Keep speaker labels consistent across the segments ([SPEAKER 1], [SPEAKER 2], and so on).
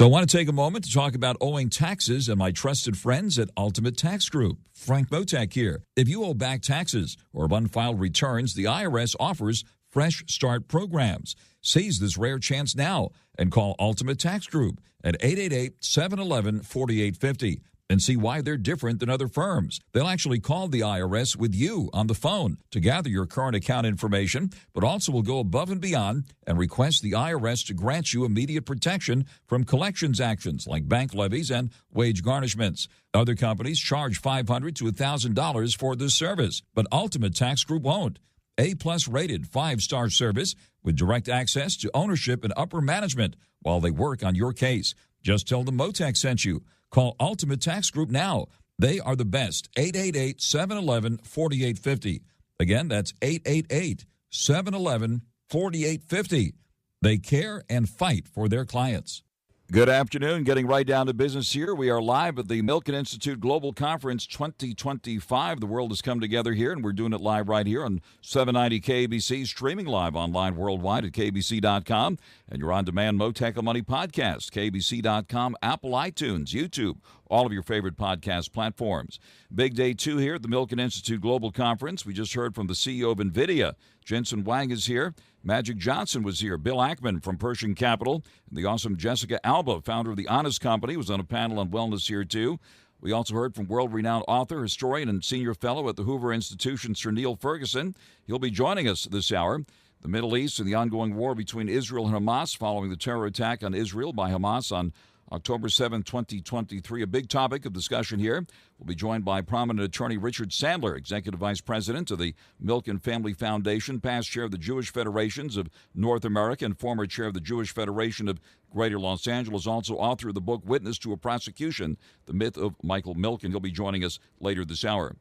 [SPEAKER 1] So I want to take a moment to talk about owing taxes and my trusted friends at Ultimate Tax Group. Frank Mottek here. If you owe back taxes or have unfiled returns, the IRS offers Fresh Start programs. Seize this rare chance now and call Ultimate Tax Group at 888-711-4850 and see why they're different than other firms. They'll actually call the IRS with you on the phone to gather your current account information, but also will go above and beyond and request the IRS to grant you immediate protection from collections actions like bank levies and wage garnishments. Other companies charge $500 to $1,000 for this service, but Ultimate Tax Group won't. A-plus rated 5-star service with direct access to ownership and upper management while they work on your case. Just tell them Mottek sent you. Call Ultimate Tax Group now. They are the best. 888-711-4850. Again, that's 888-711-4850. They care and fight for their clients. Good afternoon. Getting right down to business here. We are live at the Milken Institute Global Conference 2025. The world has come together here, and we're doing it live right here on 790 KBC, streaming live online worldwide at kbc.com, and your on-demand Mottek On Money podcast, kbc.com, Apple, iTunes, YouTube, all of your favorite podcast platforms. Big day two here at the Milken Institute Global Conference. We just heard from the CEO of NVIDIA. Jensen Huang is here. Magic Johnson was here. Bill Ackman from Pershing Capital. And the awesome Jessica Alba, founder of The Honest Company, was on a panel on wellness here, too. We also heard from world-renowned author, historian, and senior fellow at the Hoover Institution, Sir Neil Ferguson. He'll be joining us this hour. The Middle East and the ongoing war between Israel and Hamas following the terror attack on Israel by Hamas on October 7, 2023, a big topic of discussion here. We'll be joined by prominent attorney Richard Sandler, Executive Vice President of the Milken Family Foundation, past chair of the Jewish Federations of North America, and former chair of the Jewish Federation of Greater Los Angeles, also author of the book Witness to a Prosecution, The Myth of Michael Milken. He'll be joining us later this hour.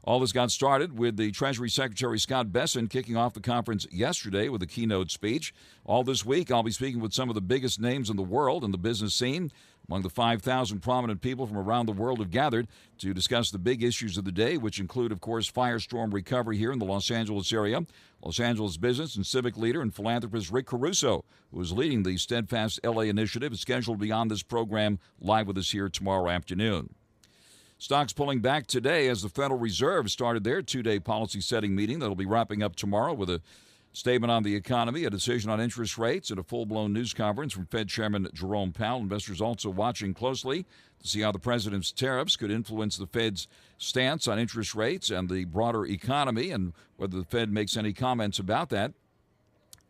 [SPEAKER 1] All this got started with the Treasury Secretary Scott Bessent kicking off the conference yesterday with a keynote speech. All this week, I'll be speaking with some of the biggest names in the world in the business scene. Among the 5,000 prominent people from around the world have gathered to discuss the big issues of the day, which include, of course, firestorm recovery here in the Los Angeles area. Los Angeles business and civic leader and philanthropist Rick Caruso, who is leading the Steadfast LA initiative, is scheduled to be on this program live with us here tomorrow afternoon. Stocks pulling back today as the Federal Reserve started their two-day policy-setting meeting that'll be wrapping up tomorrow with a statement on the economy, a decision on interest rates, and a full-blown news conference from Fed Chairman Jerome Powell. Investors also watching closely to see how the president's tariffs could influence the Fed's stance on interest rates and the broader economy, and whether the Fed makes any comments about that.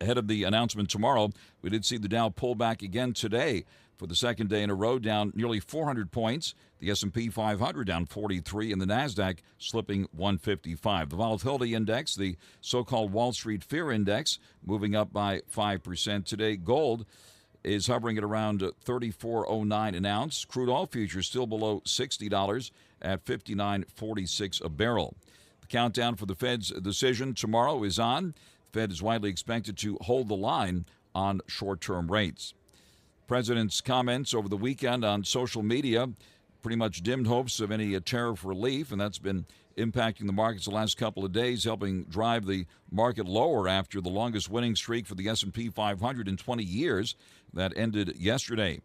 [SPEAKER 1] Ahead of the announcement tomorrow, we did see the Dow pull back again today for the second day in a row, down nearly 400 points. The S&P 500 down 43, and the Nasdaq slipping 155. The volatility index, the so-called Wall Street Fear Index, moving up by 5% today. Gold is hovering at around $34.09 an ounce. Crude oil futures still below $60 at $59.46 a barrel. The countdown for the Fed's decision tomorrow is on. The Fed is widely expected to hold the line on short-term rates. President's comments over the weekend on social media pretty much dimmed hopes of any tariff relief, and that's been impacting the markets the last couple of days, helping drive the market lower after the longest winning streak for the S&P 500 in 20 years that ended yesterday.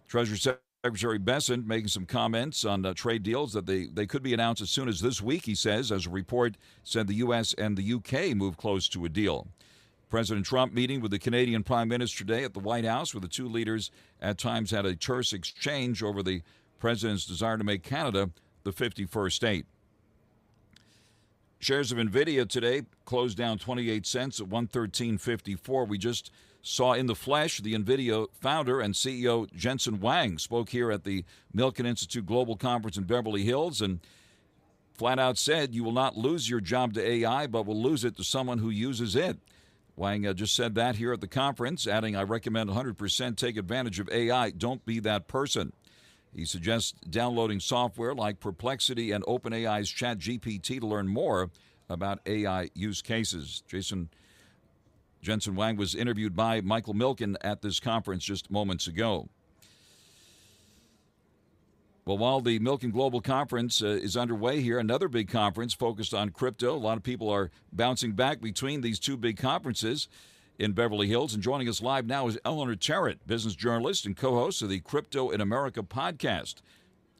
[SPEAKER 1] Treasury Secretary Bessent making some comments on trade deals that they could be announced as soon as this week, he says, as a report said the U.S. and the U.K. move close to a deal. President Trump meeting with the Canadian Prime Minister today at the White House, where the two leaders at times had a terse exchange over the president's desire to make Canada the 51st state. Shares of NVIDIA today closed down 28 cents at $113.54. We just saw in the flesh the NVIDIA founder and CEO Jensen Huang spoke here at the Milken Institute Global Conference in Beverly Hills and flat out said, "You will not lose your job to AI, but will lose it to someone who uses it." Huang just said that here at the conference, adding, "I recommend 100% take advantage of AI. Don't be that person." He suggests downloading software like Perplexity and OpenAI's ChatGPT to learn more about AI use cases. Jensen Huang was interviewed by Michael Milken at this conference just moments ago. Well, while the Milken Global Conference is underway here, another big conference focused on crypto. A lot of people are bouncing back between these two big conferences. in Beverly Hills. And joining us live now is ELEANOR TERRETT, business journalist and co-host of the Crypto in America podcast.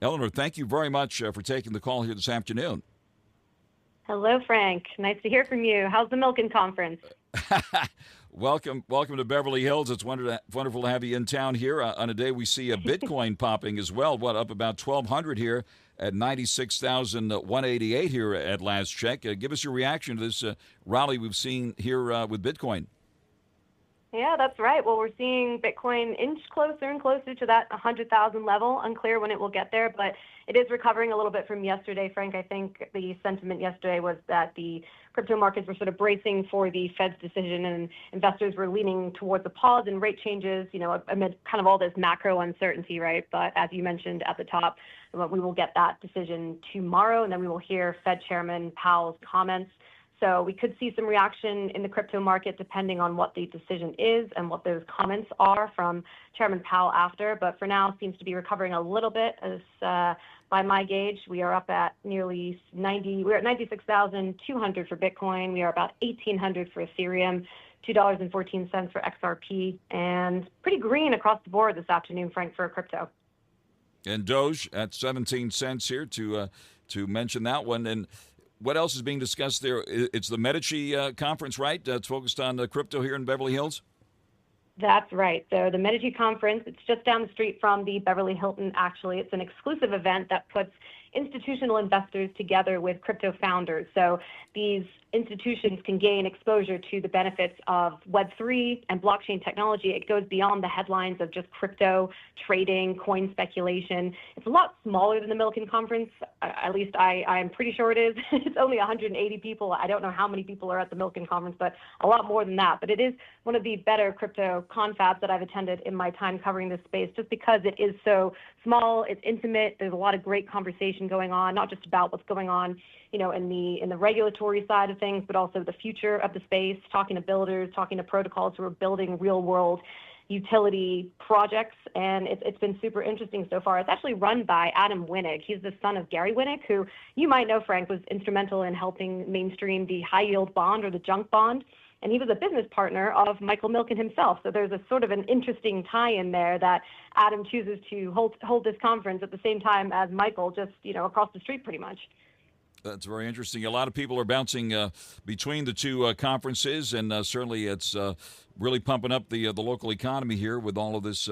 [SPEAKER 1] ELEANOR, thank you very much for taking the call here this afternoon.
[SPEAKER 2] Hello, Frank. Nice to hear from you. How's the Milken Conference?
[SPEAKER 1] Welcome to Beverly Hills. It's wonderful to have you in town here on a day we see a Bitcoin popping as well. Up about 1,200 here at 96,188 here at last check. Give us your reaction to this rally we've seen here with Bitcoin.
[SPEAKER 2] Yeah, that's right. Well, we're seeing Bitcoin inch closer and closer to that 100,000 level. Unclear when it will get there, but it is recovering a little bit from yesterday, Frank. I think the sentiment yesterday was that the crypto markets were sort of bracing for the Fed's decision, and investors were leaning towards a pause in rate changes, amid kind of all this macro uncertainty, right? But as you mentioned at the top, we will get that decision tomorrow, and then we will hear Fed Chairman Powell's comments. So we could see some reaction in the crypto market depending on what the decision is and what those comments are from Chairman Powell after. But for now, seems to be recovering a little bit. As by my gauge, we are up at nearly 90. We're at 96,200 for Bitcoin. We are about 1,800 for Ethereum, $2.14 for XRP, and pretty green across the board this afternoon, Frank, for crypto.
[SPEAKER 1] And Doge at 17 cents here to mention that one. And what else is being discussed there? It's the Medici conference, right? It's focused on crypto here in Beverly Hills?
[SPEAKER 2] That's right. So the Medici conference, it's just down the street from the Beverly Hilton, actually. It's an exclusive event that puts institutional investors together with crypto founders. So these institutions can gain exposure to the benefits of Web3 and blockchain technology. It goes beyond the headlines of just crypto trading, coin speculation. It's a lot smaller than the Milken Conference. At least I'm pretty sure it is. It's only 180 people. I don't know how many people are at the Milken Conference, but a lot more than that. But it is one of the better crypto confabs that I've attended in my time covering this space, just because it is so small, it's intimate. There's a lot of great conversation going on, not just about what's going on, in the regulatory side of things, but also the future of the space, talking to builders, talking to protocols who are building real world utility projects. And it's been super interesting so far. It's actually run by Adam Winnig. He's the son of Gary Winnig, who you might know, Frank, was instrumental in helping mainstream the high yield bond or the junk bond. And he was a business partner of Michael Milken himself. So there's a sort of an interesting tie-in there that Adam chooses to hold this conference at the same time as Michael, just, across the street pretty much.
[SPEAKER 1] That's very interesting. A lot of people are bouncing between the two conferences, and certainly it's really pumping up the local economy here with all of this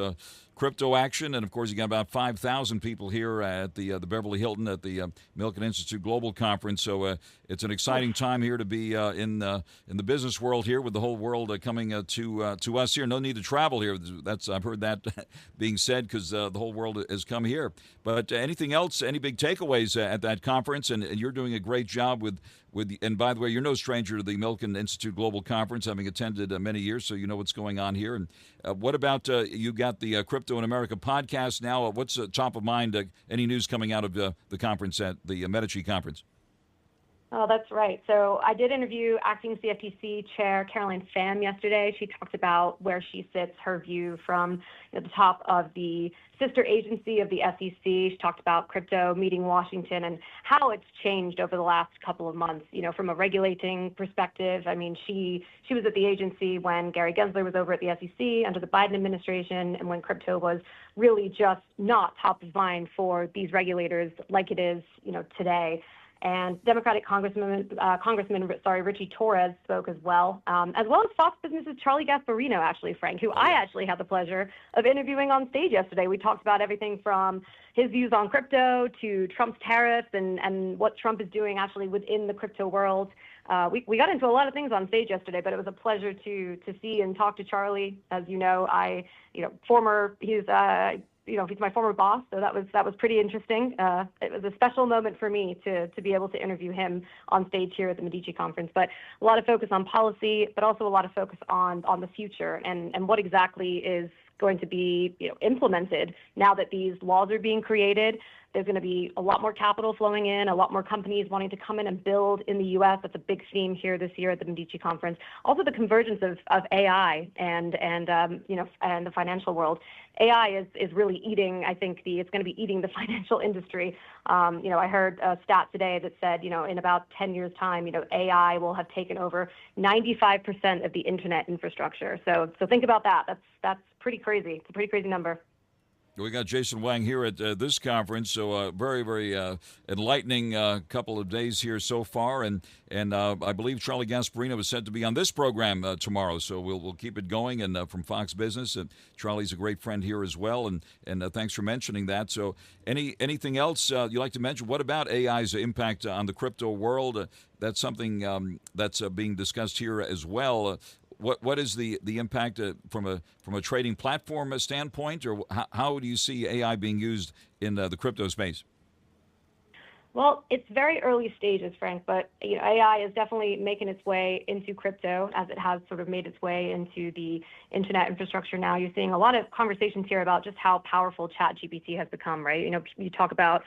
[SPEAKER 1] crypto action. And, of course, you got about 5,000 people here at the Beverly Hilton at the Milken Institute Global Conference. So it's an exciting time here to be in the business world here, with the whole world coming to us here. No need to travel here. I've heard that being said, because the whole world has come here. But anything else, any big takeaways at that conference? And you're doing a great job with, and by the way, you're no stranger to the Milken Institute Global Conference, having attended many years, so you know what's going on here. And what about you got the Crypto in America podcast now? What's top of mind? Any news coming out of the conference at the Medici conference?
[SPEAKER 2] Oh, that's right. So I did interview acting CFTC Chair Caroline Pham yesterday. She talked about where she sits, her view from the top of the sister agency of the SEC. She talked about crypto meeting Washington and how it's changed over the last couple of months. From a regulating perspective, I mean, she was at the agency when Gary Gensler was over at the SEC under the Biden administration, and when crypto was really just not top of mind for these regulators like it is, today. And Democratic Congressman Richie Torres spoke as well as Fox Business's Charlie Gasparino, actually, Frank, who I actually had the pleasure of interviewing on stage yesterday. We talked about everything from his views on crypto to Trump's tariffs and what Trump is doing actually within the crypto world. We got into a lot of things on stage yesterday, but it was a pleasure to see and talk to Charlie. As you know, he's my former boss, so that was pretty interesting. It was a special moment for me to be able to interview him on stage here at the Medici conference. But a lot of focus on policy, but also a lot of focus on the future and what exactly is going to be implemented now that these laws are being created. There's going to be a lot more capital flowing in, a lot more companies wanting to come in and build in the U.S. That's a big theme here this year at the Medici conference. Also, the convergence of AI and the financial world. AI is really eating, I think it's going to be eating the financial industry. I heard a stat today that said, in about 10 years' time, AI will have taken over 95% of the internet infrastructure. So think about that. That's pretty crazy. It's a pretty crazy number.
[SPEAKER 1] We got Jason Wang here at this conference, so very, very enlightening couple of days here so far, and I believe Charlie Gasparino is set to be on this program tomorrow, so we'll keep it going, and from Fox Business, and Charlie's a great friend here as well, and thanks for mentioning that. So anything else you'd like to mention? What about AI's impact on the crypto world? That's something that's being discussed here as well. What is the impact from a trading platform standpoint, or how do you see AI being used in the crypto space?
[SPEAKER 2] Well, it's very early stages, Frank, but AI is definitely making its way into crypto as it has sort of made its way into the internet infrastructure now. You're seeing a lot of conversations here about just how powerful ChatGPT has become, right? You talk about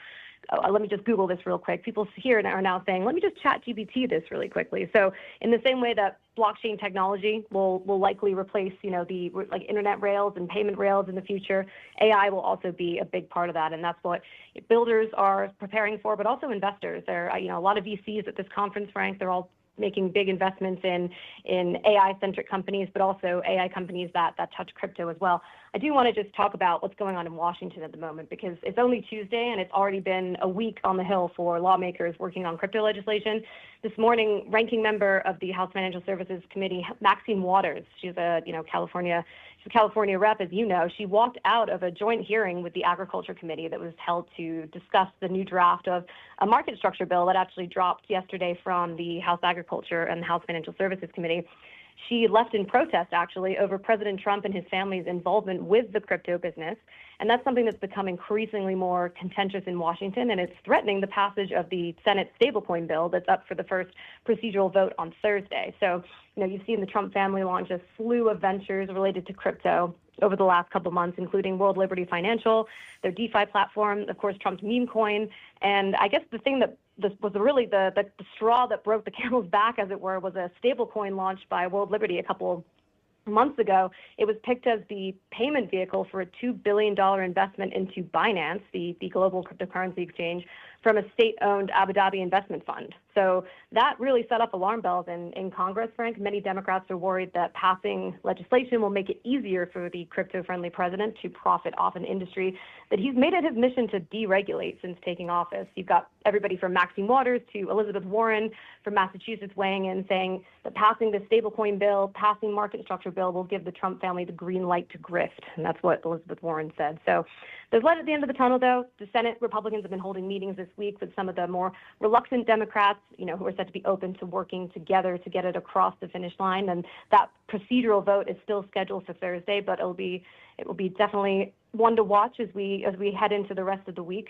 [SPEAKER 2] let me just Google this real quick. People here are now saying, let me just ChatGPT this really quickly. So in the same way that blockchain technology will likely replace, the internet rails and payment rails in the future, AI will also be a big part of that. And that's what builders are preparing for, but also investors. There are, a lot of VCs at this conference, Frank. They're all making big investments in AI-centric companies, but also AI companies that touch crypto as well. I do want to just talk about what's going on in Washington at the moment, because it's only Tuesday and it's already been a week on the Hill for lawmakers working on crypto legislation. This morning, ranking member of the House Financial Services Committee, Maxine Waters, she's a California rep, as you know, she walked out of a joint hearing with the Agriculture Committee that was held to discuss the new draft of a market structure bill that actually dropped yesterday from the House Agriculture and the House Financial Services Committee. She left in protest, actually, over President Trump and his family's involvement with the crypto business. And that's something that's become increasingly more contentious in Washington, and it's threatening the passage of the Senate stablecoin bill that's up for the first procedural vote on Thursday. So, you've seen the Trump family launch a slew of ventures related to crypto over the last couple of months, including World Liberty Financial, their DeFi platform, of course, Trump's meme coin. And I guess the thing that this was really the straw that broke the camel's back, as it were, was a stablecoin launched by World Liberty a couple months ago. It was picked as the payment vehicle for a $2 billion investment into Binance, the global cryptocurrency exchange, from a state-owned Abu Dhabi investment fund. So that really set up alarm bells in Congress, Frank. Many Democrats are worried that passing legislation will make it easier for the crypto-friendly president to profit off an industry that he's made it his mission to deregulate since taking office. You've got everybody from Maxine Waters to Elizabeth Warren from Massachusetts weighing in, saying that passing the stablecoin bill, passing market structure bill will give the Trump family the green light to grift. And that's what Elizabeth Warren said. So there's light at the end of the tunnel, though. The Senate Republicans have been holding meetings this week with some of the more reluctant Democrats, who are said to be open to working together to get it across the finish line. And that procedural vote is still scheduled for Thursday, but it will be definitely one to watch as we head into the rest of the week.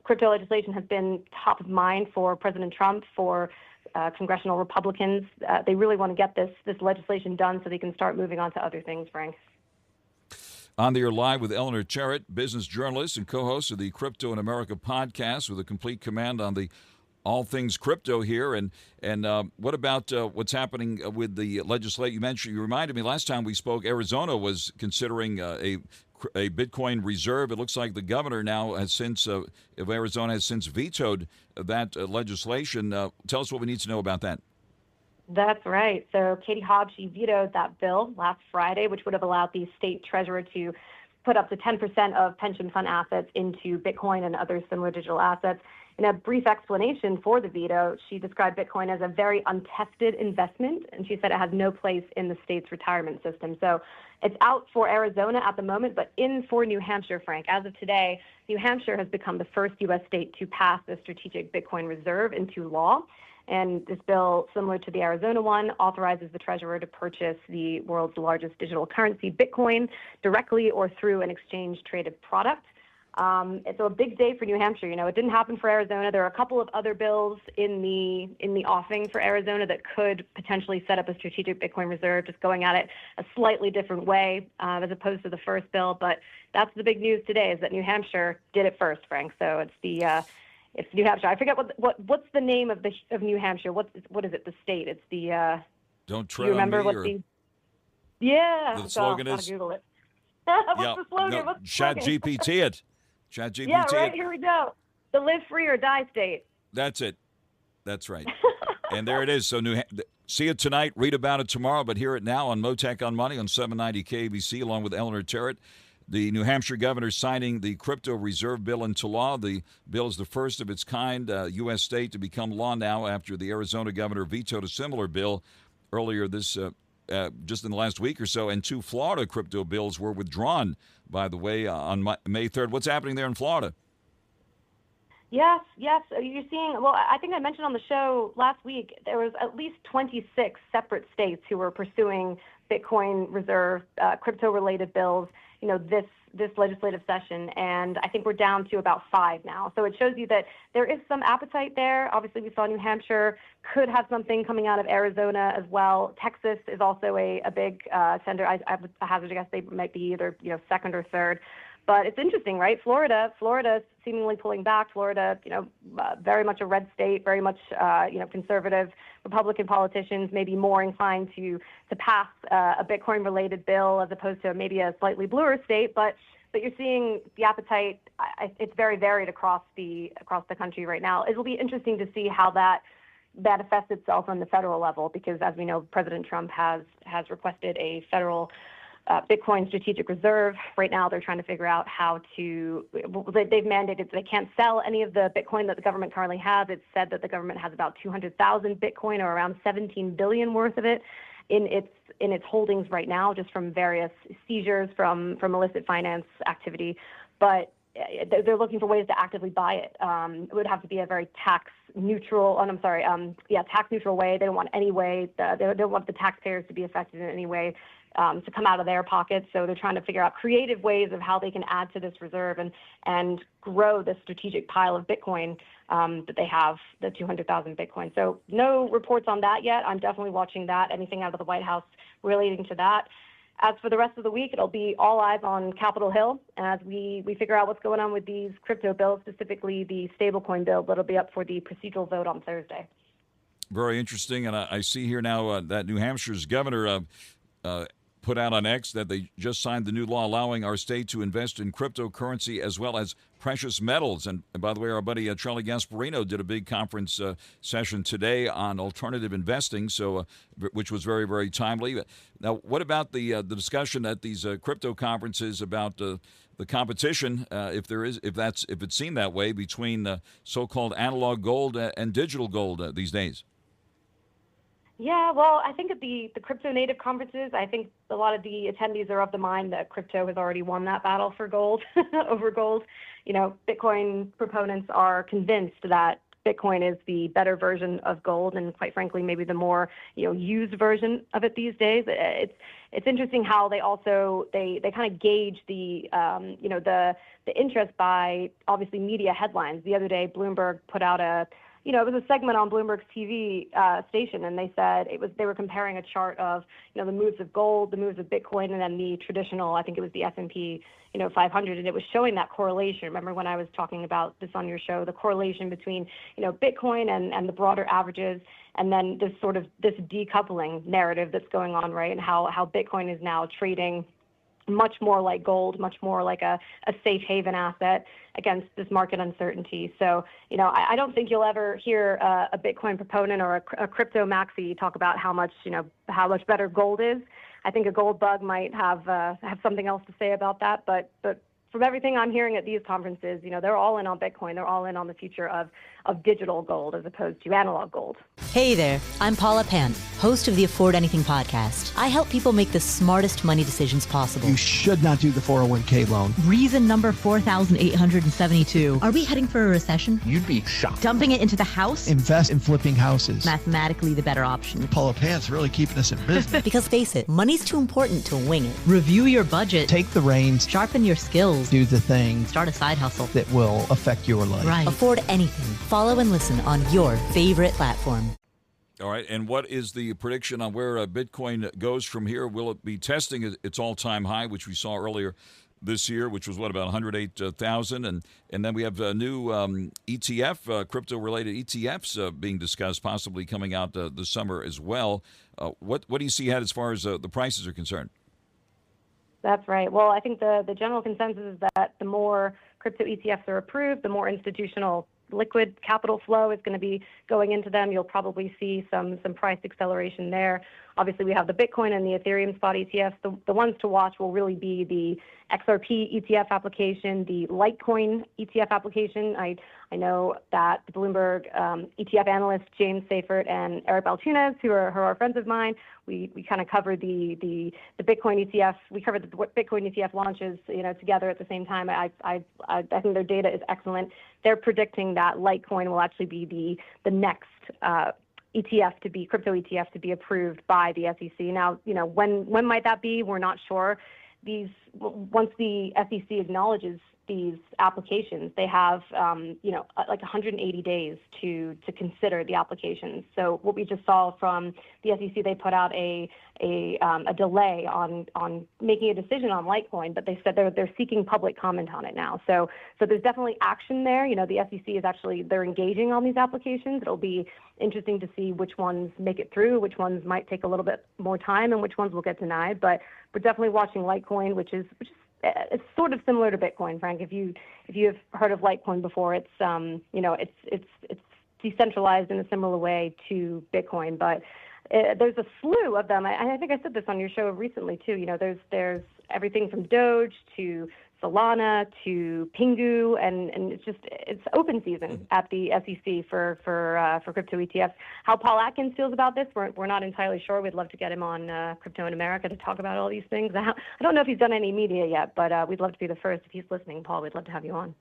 [SPEAKER 2] Crypto legislation has been top of mind for President Trump, for congressional Republicans. They really want to get this legislation done so they can start moving on to other things, Frank.
[SPEAKER 1] On the air live with ELEANOR TERRETT, business journalist and co-host of the Crypto in America podcast, with a complete command on the all things crypto here. And what about what's happening with the legislation? You reminded me last time we spoke, Arizona was considering a Bitcoin reserve. It looks like the governor now has since, of Arizona, has since vetoed that legislation. Tell us what we need to know about that.
[SPEAKER 2] That's right. So Katie Hobbs, she vetoed that bill last Friday, which would have allowed the state treasurer to put up to 10% of pension fund assets into Bitcoin and other similar digital assets. In a brief explanation for the veto, she described Bitcoin as a very untested investment, and she said it has no place in the state's retirement system. So it's out for Arizona at the moment, but in for New Hampshire, Frank. As of today, New Hampshire has become the first U.S. state to pass the strategic Bitcoin reserve into law. And this bill, similar to the Arizona one, authorizes the treasurer to purchase the world's largest digital currency, Bitcoin, directly or through an exchange-traded product. It's a big day for New Hampshire. It didn't happen for Arizona. There are a couple of other bills in the offing for Arizona that could potentially set up a strategic Bitcoin reserve, just going at it a slightly different way as opposed to the first bill. But that's the big news today, is that New Hampshire did it first, Frank. So it's New Hampshire. I forget what's the name of New Hampshire. What is it? The state. It's the.
[SPEAKER 1] Don't tread
[SPEAKER 2] do you remember
[SPEAKER 1] on me.
[SPEAKER 2] what the? Yeah.
[SPEAKER 1] The slogan
[SPEAKER 2] I'll
[SPEAKER 1] is.
[SPEAKER 2] Google it. What's the slogan?
[SPEAKER 1] No,
[SPEAKER 2] What's the
[SPEAKER 1] Chat
[SPEAKER 2] slogan?
[SPEAKER 1] GPT it. Chat GPT
[SPEAKER 2] Yeah, right.
[SPEAKER 1] it.
[SPEAKER 2] Here we go. The live free or die state.
[SPEAKER 1] That's it. That's right. And there it is. So see it tonight, read about it tomorrow, but hear it now on Mottek On Money on 790 KBC, along with ELEANOR TERRETT. The New Hampshire governor signing the crypto reserve bill into law. The bill is the first of its kind, U.S. state, to become law now after the Arizona governor vetoed a similar bill earlier this just in the last week or so, and 2 Florida crypto bills were withdrawn, by the way, on May 3rd. What's happening there in Florida?
[SPEAKER 2] Yes. You're seeing, well, I think I mentioned on the show last week, there was at least 26 separate states who were pursuing Bitcoin reserve, crypto-related bills, this legislative session. And I think we're down to about 5 now. So it shows you that there is some appetite there. Obviously, we saw New Hampshire could have something coming out of Arizona as well. Texas is also a big sender. I would hazard a guess they might be either, second or third. But it's interesting, right? Florida seemingly pulling back. Florida, very much a red state, very much, conservative Republican politicians may be more inclined to pass a Bitcoin-related bill as opposed to maybe a slightly bluer state. But you're seeing the appetite. It's very varied across the country right now. It'll be interesting to see how that affects itself on the federal level, because as we know, President Trump has requested a federal Bitcoin strategic reserve. Right now, they're trying to figure out how to. They've mandated they can't sell any of the Bitcoin that the government currently has. It's said that the government has about 200,000 Bitcoin, or around 17 billion worth of it, in its holdings right now, just from various seizures from illicit finance activity. But they're looking for ways to actively buy it. It would have to be a very tax neutral way. They don't want any way. They don't want the taxpayers to be affected in any way. To come out of their pockets. So they're trying to figure out creative ways of how they can add to this reserve and grow the strategic pile of Bitcoin that they have, the 200,000 Bitcoin. So no reports on that yet. I'm definitely watching that, anything out of the White House relating to that. As for the rest of the week, it'll be all eyes on Capitol Hill as we figure out what's going on with these crypto bills, specifically the stablecoin bill that'll be up for the procedural vote on Thursday.
[SPEAKER 1] Very interesting. And I see here now that New Hampshire's governor put out on X that they just signed the new law allowing our state to invest in cryptocurrency as well as precious metals. And by the way, our buddy Charlie Gasparino did a big conference session today on alternative investing, so which was very, very timely. Now, what about the discussion at these crypto conferences about the competition, if it's seen that way, between so-called analog gold and digital gold these days?
[SPEAKER 2] Yeah, well, I think at the crypto native conferences, I think a lot of the attendees are of the mind that crypto has already won that battle for gold over gold. Bitcoin proponents are convinced that Bitcoin is the better version of gold, and quite frankly, maybe the more used version of it these days. It's interesting how they also they kind of gauge the interest by obviously media headlines. The other day, Bloomberg put out it was a segment on Bloomberg's TV station, and they said they were comparing a chart of, the moves of gold, the moves of Bitcoin, and then the traditional, I think it was the S&P, 500, and it was showing that correlation. Remember when I was talking about this on your show, the correlation between, Bitcoin and the broader averages, and then this decoupling narrative that's going on, right, and how Bitcoin is now trading much more like gold, much more like a safe haven asset against this market uncertainty. So, I don't think you'll ever hear a Bitcoin proponent or a crypto maxi talk about how much better gold is. I think a gold bug might have something else to say about that, but from everything I'm hearing at these conferences, they're all in on Bitcoin. They're all in on the future of digital gold as opposed to analog gold.
[SPEAKER 3] Hey there, I'm Paula Pant, host of the Afford Anything podcast. I help people make the smartest money decisions possible.
[SPEAKER 4] You should not do the 401k loan.
[SPEAKER 3] Reason number 4,872. Are we heading for a recession?
[SPEAKER 4] You'd be shocked.
[SPEAKER 3] Dumping it into the house?
[SPEAKER 4] Invest in flipping houses.
[SPEAKER 3] Mathematically the better option.
[SPEAKER 4] Paula Pant's really keeping us in business.
[SPEAKER 3] Because face it, money's too important to wing it. Review your budget.
[SPEAKER 4] Take the reins.
[SPEAKER 3] Sharpen your skills.
[SPEAKER 4] Do the things.
[SPEAKER 3] Start a side hustle
[SPEAKER 4] that will affect your life.
[SPEAKER 3] Right. Afford Anything. Follow and listen on your favorite platform.
[SPEAKER 1] All right, and what is the prediction on where Bitcoin goes from here? Will it be testing its all-time high, which we saw earlier this year, which was, about 108,000? And then we have new ETF, crypto-related ETFs being discussed, possibly coming out this summer as well. What do you see ahead as far as the prices are concerned?
[SPEAKER 2] That's right. Well, I think the general consensus is that the more crypto ETFs are approved, the more institutional liquid capital flow is going to be going into them. You'll probably see some price acceleration there. Obviously, we have the Bitcoin and the Ethereum spot ETFs. The ones to watch will really be the XRP ETF application, the Litecoin ETF application. I know that the Bloomberg ETF analysts James Seyffert and Eric Balchunas, who are friends of mine, we kind of covered the Bitcoin ETF. We covered the Bitcoin ETF launches, together at the same time. I think their data is excellent. They're predicting that Litecoin will actually be the next crypto ETF to be approved by the SEC. Now, when might that be? We're not sure. Once the SEC acknowledges these applications, they have, like 180 days to consider the applications. So what we just saw from the SEC, they put out a delay on making a decision on Litecoin, but they said they're seeking public comment on it now. So there's definitely action there. The SEC is they're engaging on these applications. It'll be interesting to see which ones make it through, which ones might take a little bit more time, and which ones will get denied. But we're definitely watching Litecoin, which is it's sort of similar to Bitcoin, Frank. If you have heard of Litecoin before, it's it's decentralized in a similar way to Bitcoin, but there's a slew of them. I think I said this on your show recently too. There's everything from Doge to Solana to Pingu, and it's open season at the SEC for crypto ETFs. How Paul Atkins feels about this, we're not entirely sure. We'd love to get him on Crypto in America to talk about all these things. I don't know if he's done any media yet, but we'd love to be the first. If he's listening, Paul, we'd love to have you on.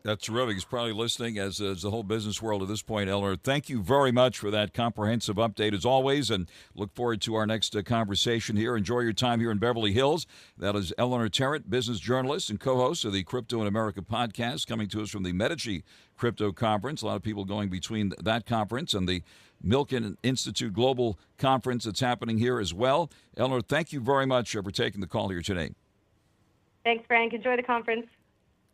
[SPEAKER 1] That's terrific. He's probably listening, as the whole business world at this point. Eleanor, thank you very much for that comprehensive update as always, and look forward to our next conversation here. Enjoy your time here in Beverly Hills. That is Eleanor TERRETT, business journalist and co-host of the Crypto in America podcast, coming to us from the Medici Crypto Conference. A lot of people going between that conference and the Milken Institute Global Conference that's happening here as well. Eleanor, thank you very much for taking the call here today.
[SPEAKER 2] Thanks, Frank. Enjoy the conference.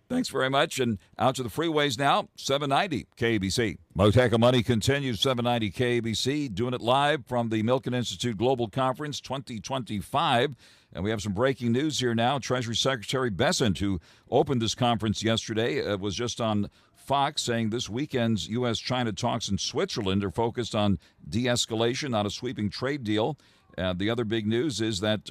[SPEAKER 1] Thanks very much. And out to the freeways now, 790 KABC. Mottek On Money continues, 790 KABC, doing it live from the Milken Institute Global Conference 2025. And we have some breaking news here now. Treasury Secretary Bessent, who opened this conference yesterday, was just on Fox saying this weekend's U.S.-China talks in Switzerland are focused on de-escalation, not a sweeping trade deal. The other big news is that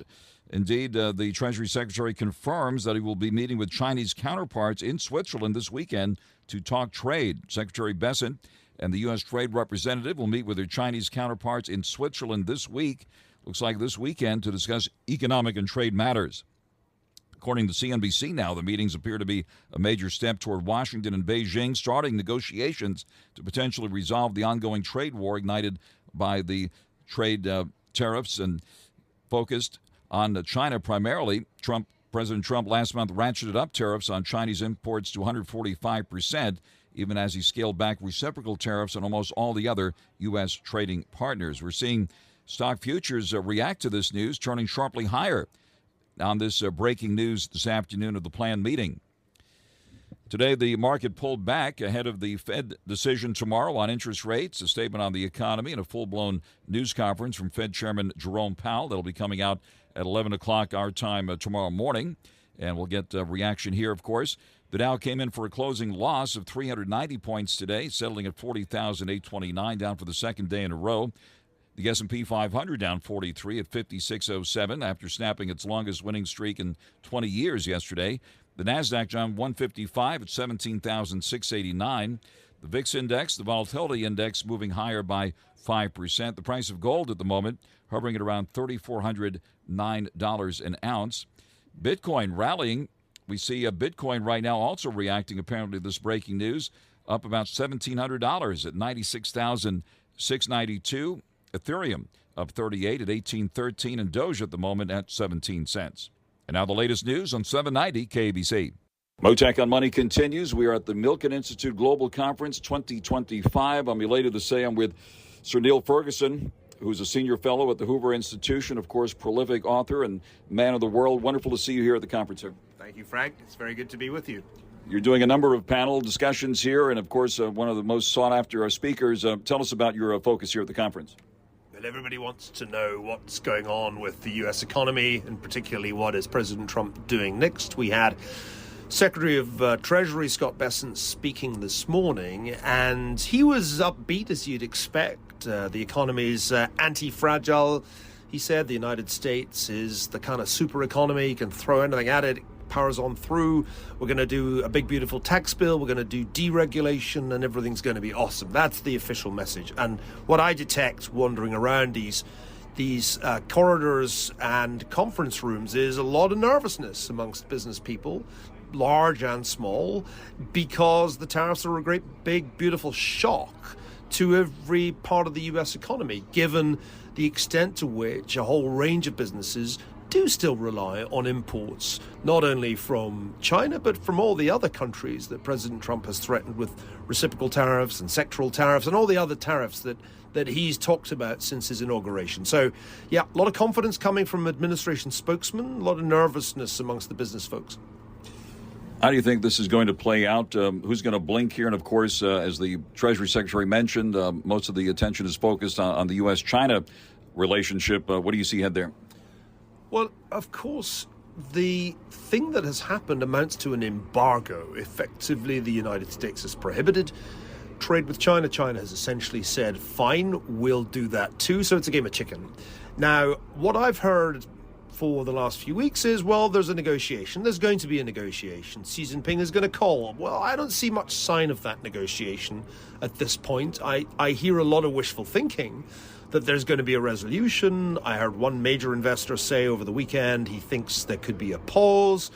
[SPEAKER 1] indeed, the Treasury Secretary confirms that he will be meeting with Chinese counterparts in Switzerland this weekend to talk trade. Secretary Bessent and the U.S. Trade Representative will meet with their Chinese counterparts in Switzerland this week, looks like this weekend, to discuss economic and trade matters. According to CNBC now, the meetings appear to be a major step toward Washington and Beijing starting negotiations to potentially resolve the ongoing trade war ignited by the trade tariffs and focused on China primarily. President Trump last month ratcheted up tariffs on Chinese imports to 145%, even as he scaled back reciprocal tariffs on almost all the other U.S. trading partners. We're seeing stock futures react to this news, turning sharply higher on this breaking news this afternoon of the planned meeting. Today, the market pulled back ahead of the Fed decision tomorrow on interest rates, a statement on the economy, and a full-blown news conference from Fed Chairman Jerome Powell that'll be coming out at 11 o'clock our time tomorrow morning. And we'll get a reaction here, of course. The Dow came in for a closing loss of 390 points today, settling at 40,829, down for the second day in a row. The S&P 500 down 43 at 5607 after snapping its longest winning streak in 20 years yesterday. The NASDAQ down 155 at 17,689. The VIX index, the volatility index, moving higher by 5%. The price of gold at the moment hovering at around $3,409 an ounce. Bitcoin rallying. We see a Bitcoin right now also reacting apparently to this breaking news, up about $1,700 at $96,692. Ethereum up 38 at $18.13, and Doge at the moment at 17 cents. And now the latest news on 790 KABC. Mottek On Money continues. We are at the Milken Institute Global Conference 2025. I'm elated to say I'm with Sir Neil Ferguson, who's a senior fellow at the Hoover Institution, of course, prolific author and man of the world. Wonderful to see you here at the conference, sir.
[SPEAKER 5] Thank you, Frank. It's very good to be with you.
[SPEAKER 1] You're doing a number of panel discussions here, and, of course, one of the most sought-after speakers. Tell us about your focus here at the conference.
[SPEAKER 5] The Everybody wants to know what's going on with the U.S. economy, and particularly what is President Trump doing next. We had Secretary of Treasury Scott Bessent speaking this morning, and he was upbeat as you'd expect. The economy's anti-fragile. He said the United States is the kind of super economy. You can throw anything at it. Powers on through. We're going to do a big, beautiful tax bill. We're going to do deregulation, and everything's going to be awesome. That's the official message. And what I detect wandering around these corridors and conference rooms is a lot of nervousness amongst business people, large and small, because the tariffs are a great, big, beautiful shock to every part of the U.S. economy, given the extent to which a whole range of businesses do still rely on imports, not only from China, but from all the other countries that President Trump has threatened with reciprocal tariffs and sectoral tariffs and all the other tariffs that he's talked about since his inauguration. So, yeah, a lot of confidence coming from administration spokesmen, a lot of nervousness amongst the business folks.
[SPEAKER 1] How do you think this is going to play out? Who's going to blink here? And, of course, as the Treasury Secretary mentioned, most of the attention is focused on the U.S.-China relationship. What do you see ahead there?
[SPEAKER 5] Well, of course, the thing that has happened amounts to an embargo. Effectively, the United States has prohibited trade with China. China has essentially said, fine, we'll do that too. So it's a game of chicken. Now, what I've heard for the last few weeks is, well, there's a negotiation. There's going to be a negotiation. Xi Jinping is going to call. Well, I don't see much sign of that negotiation at this point. I hear a lot of wishful thinking that there's going to be a resolution. I heard one major investor say over the weekend he thinks there could be a pause.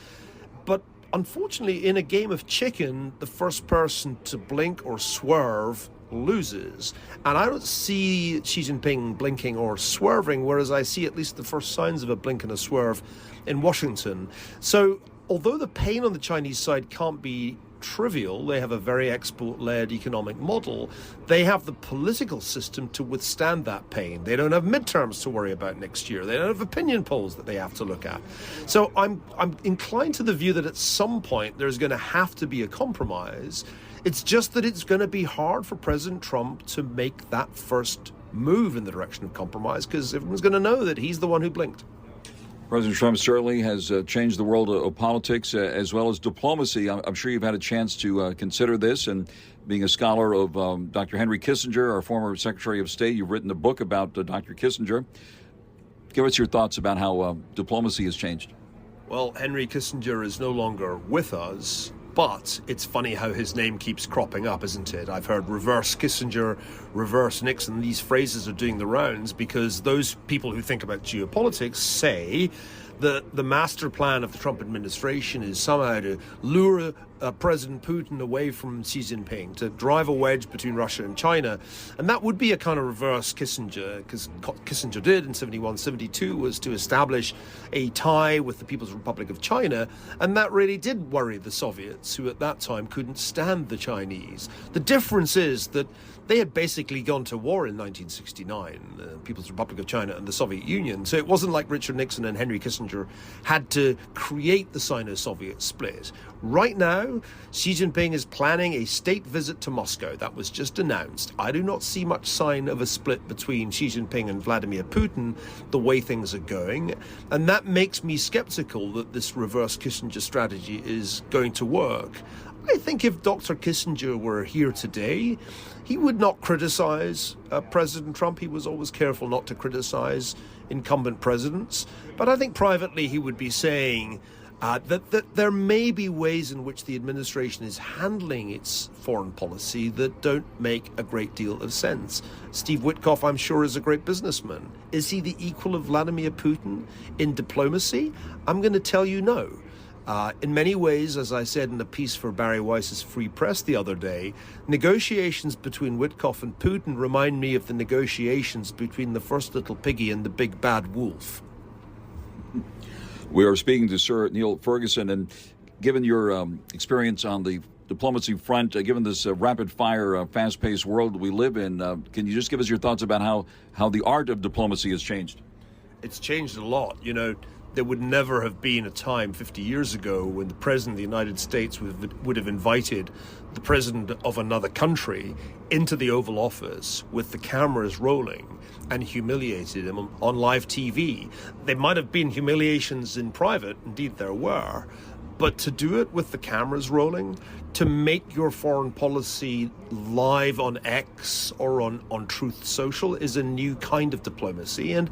[SPEAKER 5] But unfortunately, in a game of chicken, the first person to blink or swerve loses. And I don't see Xi Jinping blinking or swerving, whereas I see at least the first signs of a blink and a swerve in Washington. So although the pain on the Chinese side can't be trivial, they have a very export-led economic model, they have the political system to withstand that pain. They don't have midterms to worry about next year. They don't have opinion polls that they have to look at. So I'm inclined to the view that at some point there's going to have to be a compromise. It's just that it's going to be hard for President Trump to make that first move in the direction of compromise, because everyone's going to know that he's the one who blinked.
[SPEAKER 1] President Trump certainly has changed the world of politics as well as diplomacy. I'm sure you've had a chance to consider this, and being a scholar of Dr. Henry Kissinger, our former Secretary of State, you've written a book about Dr. Kissinger. Give us your thoughts about how diplomacy has changed.
[SPEAKER 5] Well, Henry Kissinger is no longer with us, but it's funny how his name keeps cropping up, isn't it? I've heard reverse Kissinger, reverse Nixon. These phrases are doing the rounds because those people who think about geopolitics say that the master plan of the Trump administration is somehow to lure President Putin away from Xi Jinping, to drive a wedge between Russia and China. And that would be a kind of reverse Kissinger, because Kissinger did in 71, 72 was to establish a tie with the People's Republic of China. And that really did worry the Soviets, who at that time couldn't stand the Chinese. The difference is that they had basically gone to war in 1969, the People's Republic of China and the Soviet Union. So it wasn't like Richard Nixon and Henry Kissinger had to create the Sino-Soviet split. Right now, Xi Jinping is planning a state visit to Moscow. That was just announced. I do not see much sign of a split between Xi Jinping and Vladimir Putin the way things are going. And that makes me skeptical that this reverse Kissinger strategy is going to work. I think if Dr. Kissinger were here today, he would not criticize President Trump. He was always careful not to criticize incumbent presidents. But I think privately he would be saying that there may be ways in which the administration is handling its foreign policy that don't make a great deal of sense. Steve Witkoff, I'm sure, is a great businessman. Is he the equal of Vladimir Putin in diplomacy? I'm going to tell you no. In many ways, as I said in a piece for Barry Weiss's Free Press the other day, negotiations between Witkoff and Putin remind me of the negotiations between the first little piggy and the big bad wolf.
[SPEAKER 1] We are speaking to Sir Neil Ferguson, and given your experience on the diplomacy front, given this rapid-fire, fast-paced world we live in, can you just give us your thoughts about how the art of diplomacy has changed?
[SPEAKER 5] It's changed a lot. You know, there would never have been a time 50 years ago when the President of the United States would have invited the President of another country into the Oval Office with the cameras rolling and humiliated him on live TV. There might have been humiliations in private, indeed there were, but to do it with the cameras rolling, to make your foreign policy live on X or on Truth Social is a new kind of diplomacy. And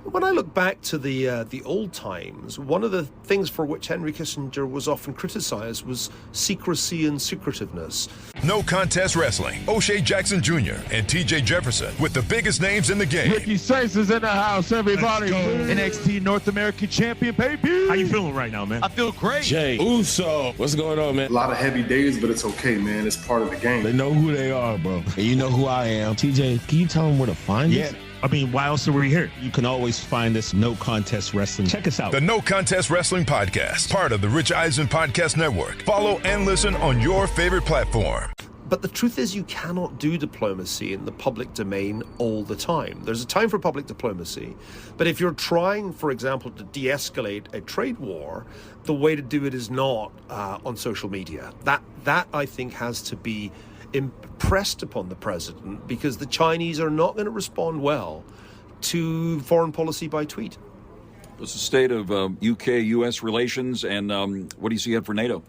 [SPEAKER 5] when I look back to the old times, one of the things for which Henry Kissinger was often criticized was secrecy and secretiveness.
[SPEAKER 6] No Contest Wrestling. O'Shea Jackson Jr. and TJ Jefferson with the biggest names in the game.
[SPEAKER 7] Ricky Saints is in the house, everybody. NXT North American Champion, baby.
[SPEAKER 8] How you feeling right now, man?
[SPEAKER 7] I feel great.
[SPEAKER 8] Jay Uso. What's going on, man?
[SPEAKER 9] A lot of heavy days, but it's okay, man. It's part of the game.
[SPEAKER 8] They know who they are, bro. And you know who I am. TJ, can you tell them where to find us?
[SPEAKER 7] I mean, why else are we here?
[SPEAKER 8] You can always find us No Contest Wrestling. Check us out.
[SPEAKER 6] The No Contest Wrestling Podcast, part of the Rich Eisen Podcast Network. Follow and listen on your favorite platform.
[SPEAKER 5] But the truth is, you cannot do diplomacy in the public domain all the time. There's a time for public diplomacy. But if you're trying, for example, to de-escalate a trade war, the way to do it is not on social media. That I think has to be impressed upon the president, because the Chinese are not going to respond well to foreign policy by tweet.
[SPEAKER 1] What's the state of UK-US relations, and what do you see ahead for NATO?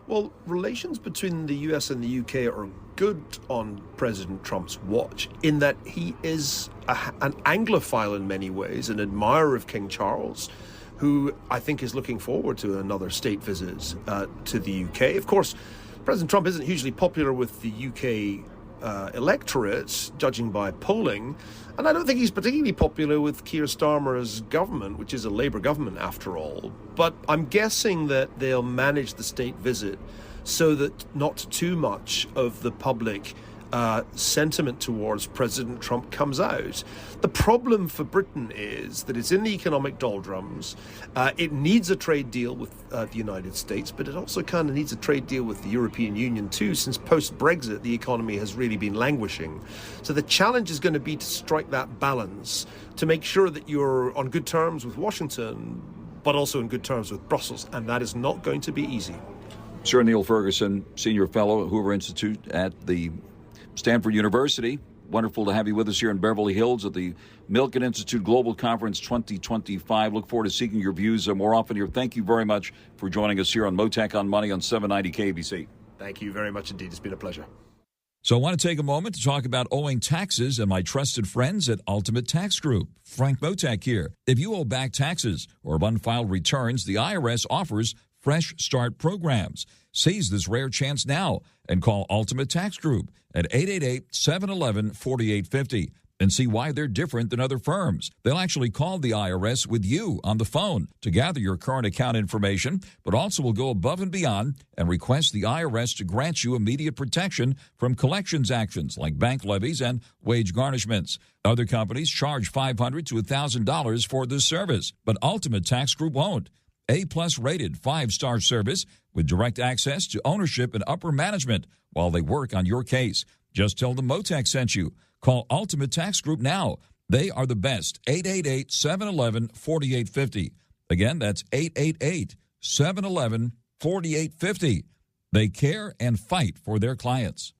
[SPEAKER 5] Well, relations between the US and the UK are good on President Trump's watch, in that he is an Anglophile in many ways, an admirer of King Charles, who I think is looking forward to another state visit to the UK. Of course, President Trump isn't hugely popular with the UK electorate, judging by polling, and I don't think he's particularly popular with Keir Starmer's government, which is a Labour government after all. But I'm guessing that they'll manage the state visit so that not too much of the public sentiment towards President Trump comes out. The problem for Britain is that it's in the economic doldrums. It needs a trade deal with the United States, but it also kind of needs a trade deal with the European Union too, since post-Brexit the economy has really been languishing. So the challenge is going to be to strike that balance, to make sure that you're on good terms with Washington, but also in good terms with Brussels, and that is not going to be easy.
[SPEAKER 1] Sir Neil Ferguson, Senior Fellow, Hoover Institute at the Stanford University. Wonderful to have you with us here in Beverly Hills at the Milken Institute Global Conference 2025. Look forward to seeking your views more often here. Thank you very much for joining us here on Mottek On Money on 790 KBC.
[SPEAKER 5] Thank you very much indeed. It's been a pleasure.
[SPEAKER 1] So I want to take a moment to talk about owing taxes and my trusted friends at Ultimate Tax Group. Frank Mottek here. If you owe back taxes or have unfiled returns, the IRS offers Fresh Start programs. Seize this rare chance now and call Ultimate Tax Group at 888-711-4850 and see why they're different than other firms. They'll actually call the IRS with you on the phone to gather your current account information, but also will go above and beyond and request the IRS to grant you immediate protection from collections actions like bank levies and wage garnishments. Other companies charge $500 to $1,000 for this service, but Ultimate Tax Group won't. A-plus rated 5-star service with direct access to ownership and upper management while they work on your case. Just tell them Mottek sent you. Call Ultimate Tax Group now. They are the best. 888-711-4850. Again, that's 888-711-4850. They care and fight for their clients.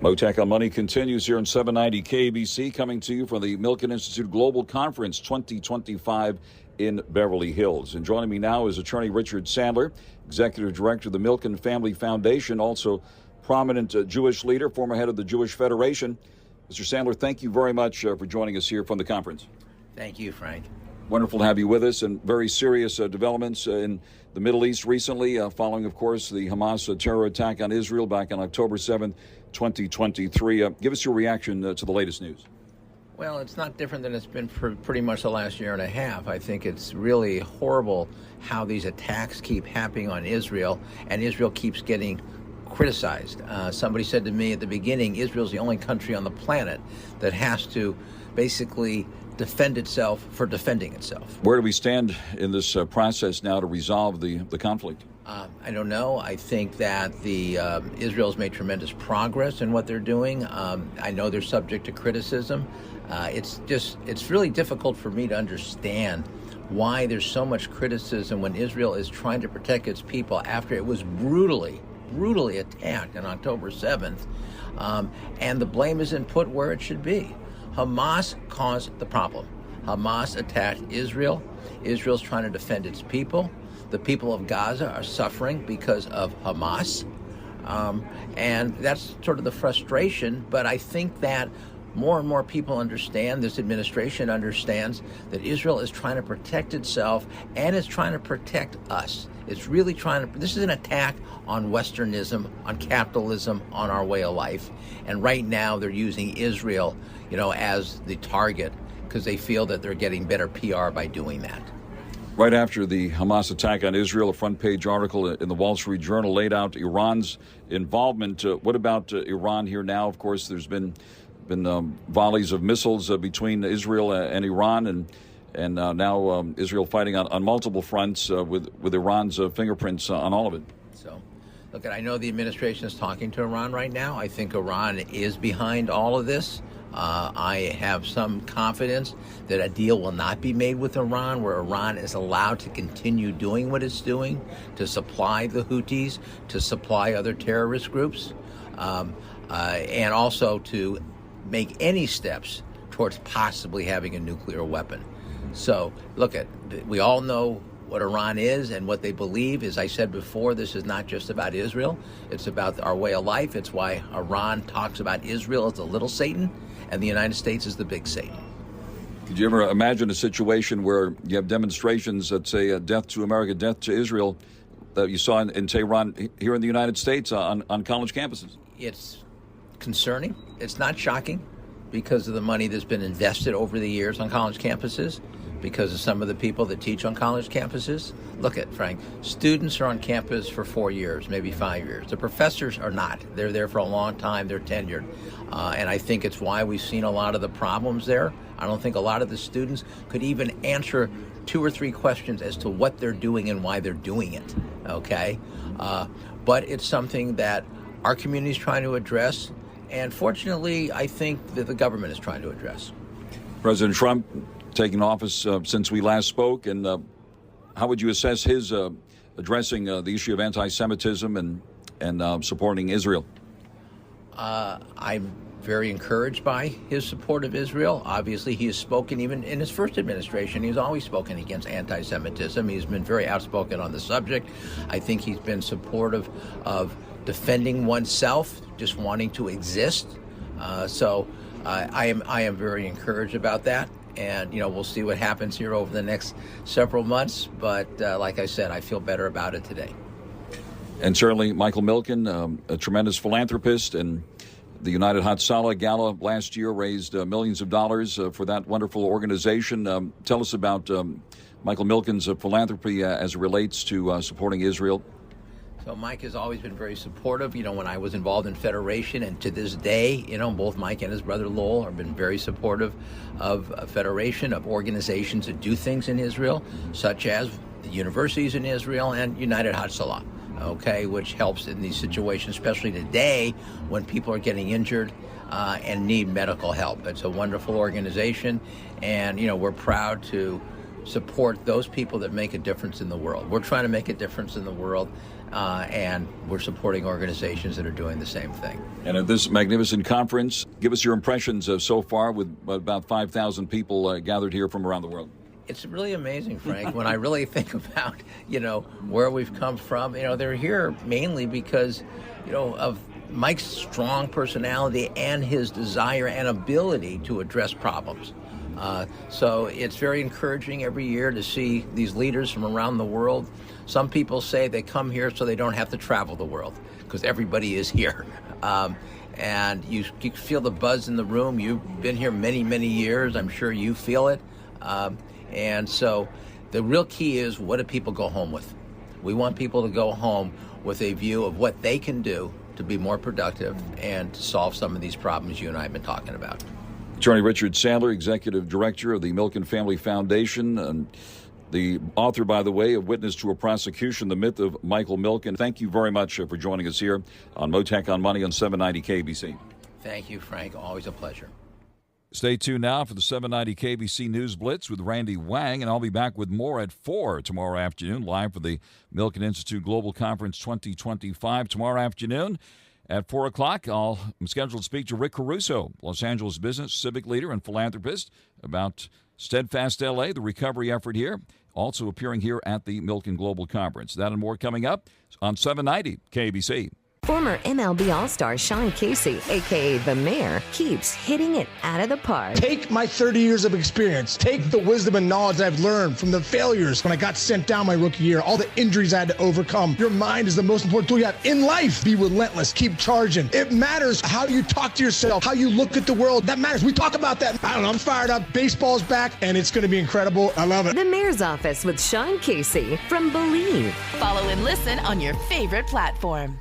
[SPEAKER 1] Mottek On Money continues here on 790 KBC, coming to you from the Milken Institute Global Conference 2025 in Beverly Hills. And joining me now is attorney Richard Sandler, executive director of the Milken Family Foundation, also prominent Jewish leader, former head of the Jewish Federation. Mr. Sandler, thank you very much for joining us here from the conference.
[SPEAKER 10] Thank you, Frank.
[SPEAKER 1] Wonderful to have you with us, and very serious developments in the Middle East recently, following, of course, the Hamas terror attack on Israel back on October 7th, 2023. Give us your reaction to the latest news.
[SPEAKER 10] Well, it's not different than it's been for pretty much the last year and a half. I think it's really horrible how these attacks keep happening on Israel, and Israel keeps getting criticized. Somebody said to me at the beginning, Israel's the only country on the planet that has to basically defend itself for defending itself.
[SPEAKER 1] Where do we stand in this process now to resolve the conflict?
[SPEAKER 10] I don't know. I think that Israel's made tremendous progress in what they're doing. I know they're subject to criticism. It's really difficult for me to understand why there's so much criticism when Israel is trying to protect its people after it was brutally attacked on October 7th. And the blame isn't put where it should be. Hamas caused the problem. Hamas attacked Israel. Israel's trying to defend its people. The people of Gaza are suffering because of Hamas. And that's sort of the frustration. But I think that more and more people understand, this administration understands, that Israel is trying to protect itself and it's trying to protect us. It's really trying to, this is an attack on Westernism, on capitalism, on our way of life. And right now they're using Israel, as the target because they feel that they're getting better PR by doing that.
[SPEAKER 1] Right after the Hamas attack on Israel, a front-page article in the Wall Street Journal laid out Iran's involvement. What about Iran here now? Of course, there's been volleys of missiles between Israel and Iran, and now Israel fighting on multiple fronts with Iran's fingerprints on all of it.
[SPEAKER 10] So, look, I know the administration is talking to Iran right now. I think Iran is behind all of this. I have some confidence that a deal will not be made with Iran where Iran is allowed to continue doing what it's doing, to supply the Houthis, to supply other terrorist groups, and also to make any steps towards possibly having a nuclear weapon. So, look, we all know what Iran is and what they believe. As I said before, this is not just about Israel. It's about our way of life. It's why Iran talks about Israel as the little Satan and the United States as the big Satan.
[SPEAKER 1] Could you ever imagine a situation where you have demonstrations that say death to America, death to Israel, that you saw in Tehran here in the United States on college campuses?
[SPEAKER 10] It's concerning. It's not shocking because of the money that's been invested over the years on college campuses, because of some of the people that teach on college campuses. Look at, Frank, students are on campus for 4 years, maybe 5 years. The professors are not. They're there for a long time. They're tenured. And I think it's why we've seen a lot of the problems there. I don't think a lot of the students could even answer 2 or 3 questions as to what they're doing and why they're doing it, okay? But it's something that our community is trying to address, and fortunately, I think that the government is trying to address.
[SPEAKER 1] President Trump taking office since we last spoke, and how would you assess his addressing the issue of anti-Semitism and supporting Israel?
[SPEAKER 10] I'm very encouraged by his support of Israel. Obviously, he has spoken, even in his first administration, he's always spoken against anti-Semitism. He's been very outspoken on the subject. I think he's been supportive of defending oneself, just wanting to exist. So I am very encouraged about that. And, we'll see what happens here over the next several months. But like I said, I feel better about it today.
[SPEAKER 1] And certainly Michael Milken, a tremendous philanthropist, and the United Hatzalah Gala last year raised millions of dollars for that wonderful organization. Tell us about Michael Milken's philanthropy as it relates to supporting Israel.
[SPEAKER 10] So Mike has always been very supportive. When I was involved in Federation, and to this day, both Mike and his brother Lowell have been very supportive of Federation, of organizations that do things in Israel, such as the universities in Israel and United Hatzalah, okay, which helps in these situations, especially today when people are getting injured and need medical help. It's a wonderful organization, and, we're proud to support those people that make a difference in the world. We're trying to make a difference in the world, and we're supporting organizations that are doing the same thing.
[SPEAKER 1] And at this magnificent conference, give us your impressions so far with about 5,000 people gathered here from around the world.
[SPEAKER 10] It's really amazing, Frank, when I really think about, where we've come from. They're here mainly because, of Mike's strong personality and his desire and ability to address problems. So it's very encouraging every year to see these leaders from around the world. Some people say they come here so they don't have to travel the world because everybody is here. And you feel the buzz in the room. You've been here many, many years. I'm sure you feel it. And so the real key is, what do people go home with? We want people to go home with a view of what they can do to be more productive and to solve some of these problems you and I have been talking about.
[SPEAKER 1] Attorney Richard Sandler, Executive Director of the Milken Family Foundation, and the author, by the way, of Witness to a Prosecution, The Myth of Michael Milken. Thank you very much for joining us here on Mottek On Money on 790 KBC.
[SPEAKER 10] Thank you, Frank. Always a pleasure.
[SPEAKER 1] Stay tuned now for the 790 KBC News Blitz with Randy Wang, and I'll be back with more at 4 tomorrow afternoon, live for the Milken Institute Global Conference 2025 tomorrow afternoon. At 4 o'clock, I'm scheduled to speak to Rick Caruso, Los Angeles business, civic leader, and philanthropist, about Steadfast LA, the recovery effort here, also appearing here at the Milken Global Conference. That and more coming up on 790 KBC.
[SPEAKER 11] Former MLB All-Star Sean Casey, a.k.a. The Mayor, keeps hitting it out of the park.
[SPEAKER 12] Take my 30 years of experience. Take the wisdom and knowledge I've learned from the failures when I got sent down my rookie year, all the injuries I had to overcome. Your mind is the most important tool you have in life. Be relentless. Keep charging. It matters how you talk to yourself, how you look at the world. That matters. We talk about that. I don't know. I'm fired up. Baseball's back, and it's going to be incredible. I love it.
[SPEAKER 11] The Mayor's Office with Sean Casey from Believe.
[SPEAKER 13] Follow and listen on your favorite platform.